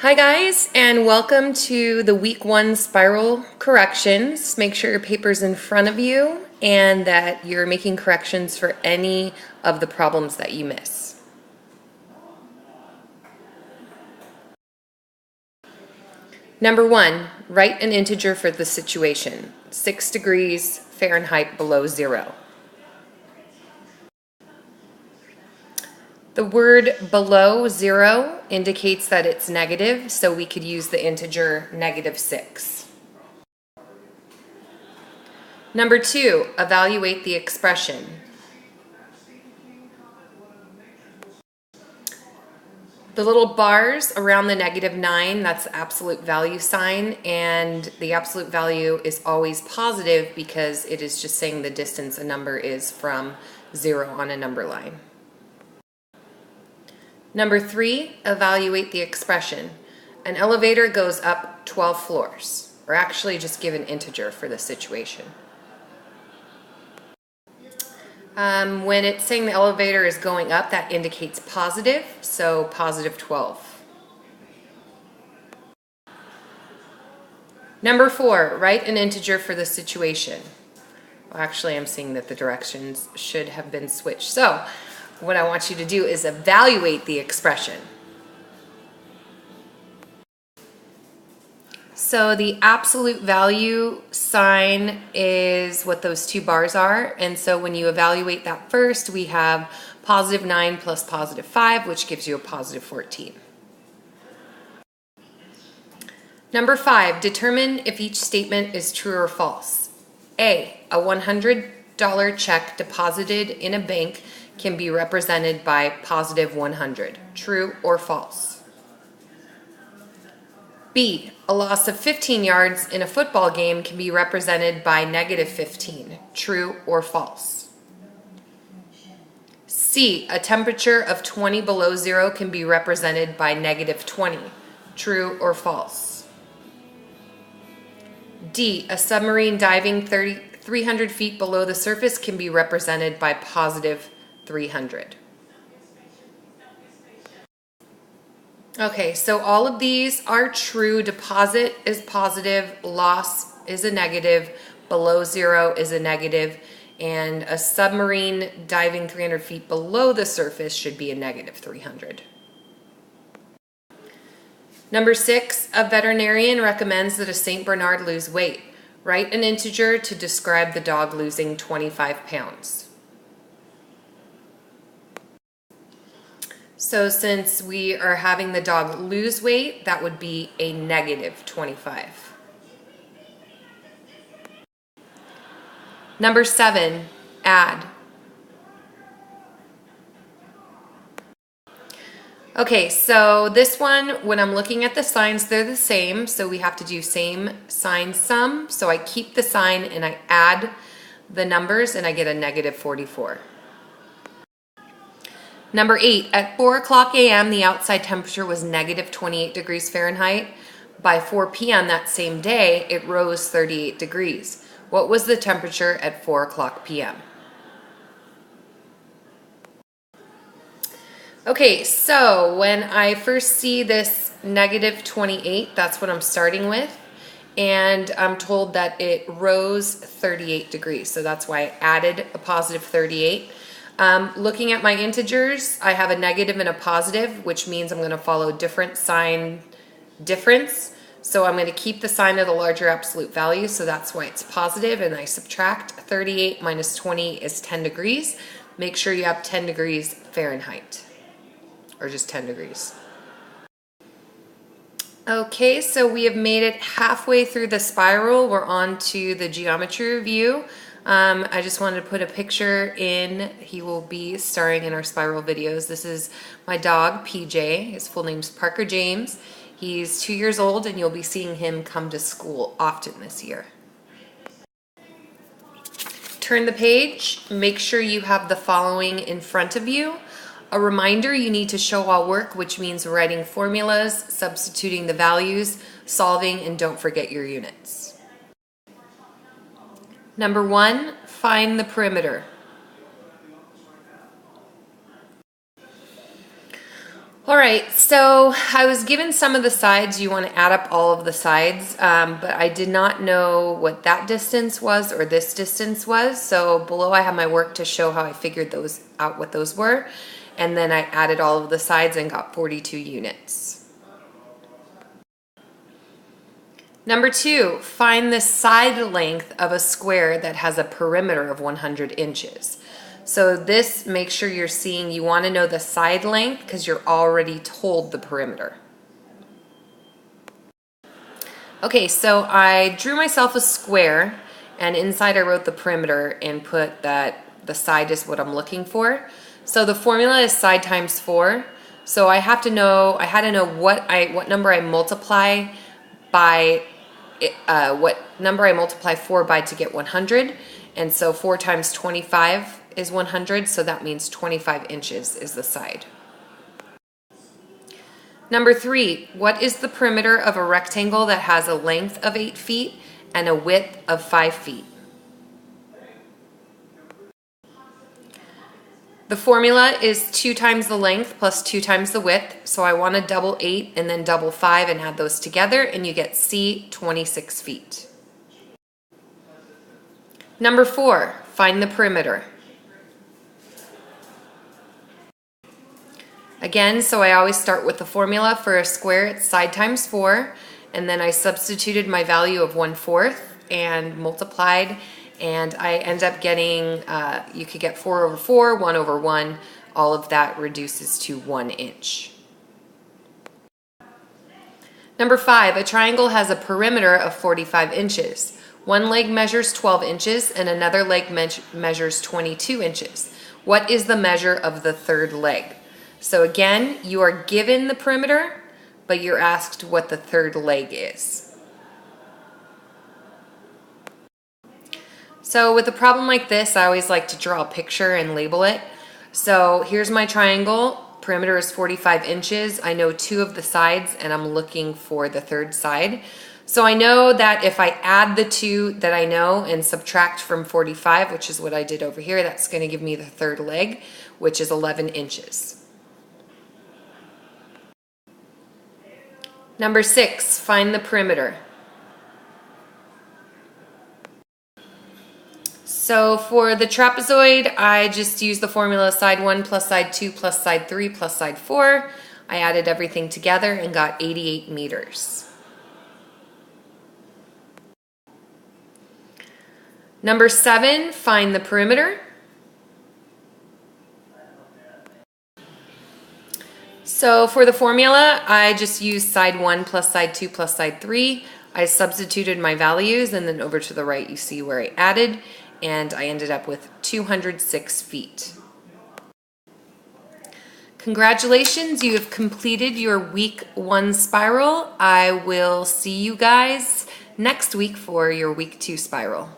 Hi guys, and welcome to the week 1 spiral corrections. Make sure your paper's in front of you and that you're making corrections for any of the problems that you miss. Number 1, write an integer for the situation. 6 degrees Fahrenheit below 0. The word below 0 indicates that it's negative, so we could use the integer -6. Number 2, evaluate the expression. The little bars around the -9, that's the absolute value sign, and the absolute value is always positive because it is just saying the distance a number is from 0 on a number line. Number 3, evaluate the expression. An elevator goes up 12 floors, or actually just give an integer for the situation. When it's saying the elevator is going up, that indicates positive, so positive 12. Number 4, write an integer for the situation. Well, actually, I'm seeing that the directions should have been switched. So what I want you to do is evaluate the expression. So the absolute value sign is what those two bars are, and so when you evaluate that first, we have +9 plus +5, which gives you a +14. Number 5, determine if each statement is true or false. A $100 check deposited in a bank can be represented by +100. True or false? B, a loss of 15 yards in a football game can be represented by -15. True or false? C, a temperature of 20 below 0 can be represented by -20. True or false? D, a submarine diving 300 feet below the surface can be represented by +300. Okay, so all of these are true. Deposit is positive, loss is a negative, below 0 is a negative, and a submarine diving 300 feet below the surface should be a -300. Number 6, a veterinarian recommends that a St. Bernard lose weight. Write an integer to describe the dog losing 25 pounds. So since we are having the dog lose weight, that would be a -25. Number 7, add. Okay, so this one, when I'm looking at the signs, they're the same, so we have to do same sign sum. So I keep the sign and I add the numbers and I get a -44. Number 8, at 4 o'clock a.m., the outside temperature was -28 degrees Fahrenheit. By 4 p.m. that same day, it rose 38 degrees. What was the temperature at 4 o'clock p.m.? Okay, so when I first see this -28, that's what I'm starting with. And I'm told that it rose 38 degrees, so that's why I added a +38. Looking at my integers, I have a negative and a positive, which means I'm going to follow different sign difference. So I'm going to keep the sign of the larger absolute value, so that's why it's positive, and I subtract 38 minus 20 is 10 degrees. Make sure you have 10 degrees Fahrenheit, or just 10 degrees. Okay, so we have made it halfway through the spiral. We're on to the geometry review. I just wanted to put a picture in. He will be starring in our spiral videos. This is my dog, PJ. His full name's Parker James. He's 2 years old, and you'll be seeing him come to school often this year. Turn the page. Make sure you have the following in front of you. A reminder, you need to show all work, which means writing formulas, substituting the values, solving, and don't forget your units. Number 1, find the perimeter. All right, so I was given some of the sides. You want to add up all of the sides, but I did not know what that distance was or this distance was. So below I have my work to show how I figured those out, what those were. And then I added all of the sides and got 42 units. Number 2, find the side length of a square that has a perimeter of 100 inches. So this, make sure you're seeing, you want to know the side length because you're already told the perimeter. Okay, so I drew myself a square and inside I wrote the perimeter and put that the side is what I'm looking for. So the formula is side times 4. So I had to know what number I multiply by what number I multiply 4 by to get 100. And so 4 times 25 is 100, so that means 25 inches is the side. Number 3, what is the perimeter of a rectangle that has a length of 8 feet and a width of 5 feet? The formula is 2 times the length plus 2 times the width, so I want to double 8 and then double 5 and add those together, and you get C, 26 feet. Number 4, find the perimeter. Again, so I always start with the formula for a square. It's side times 4, and then I substituted my value of 1/4 and multiplied, and I end up getting, you could get 4 over 4, 1 over 1, all of that reduces to 1 inch. Number 5, a triangle has a perimeter of 45 inches. One leg measures 12 inches and another leg measures 22 inches. What is the measure of the third leg? So again, you are given the perimeter, but you're asked what the third leg is. So with a problem like this, I always like to draw a picture and label it. So here's my triangle. Perimeter is 45 inches. I know 2 of the sides, and I'm looking for the third side. So I know that if I add the 2 that I know and subtract from 45, which is what I did over here, that's going to give me the third leg, which is 11 inches. Number 6, find the perimeter. So for the trapezoid, I just used the formula side 1 plus side 2 plus side 3 plus side 4. I added everything together and got 88 meters. Number 7, find the perimeter. So for the formula, I just used side 1 plus side 2 plus side 3. I substituted my values, and then over to the right you see where I added, and I ended up with 206 feet. Congratulations, you have completed your week 1 spiral. I will see you guys next week for your week 2 spiral.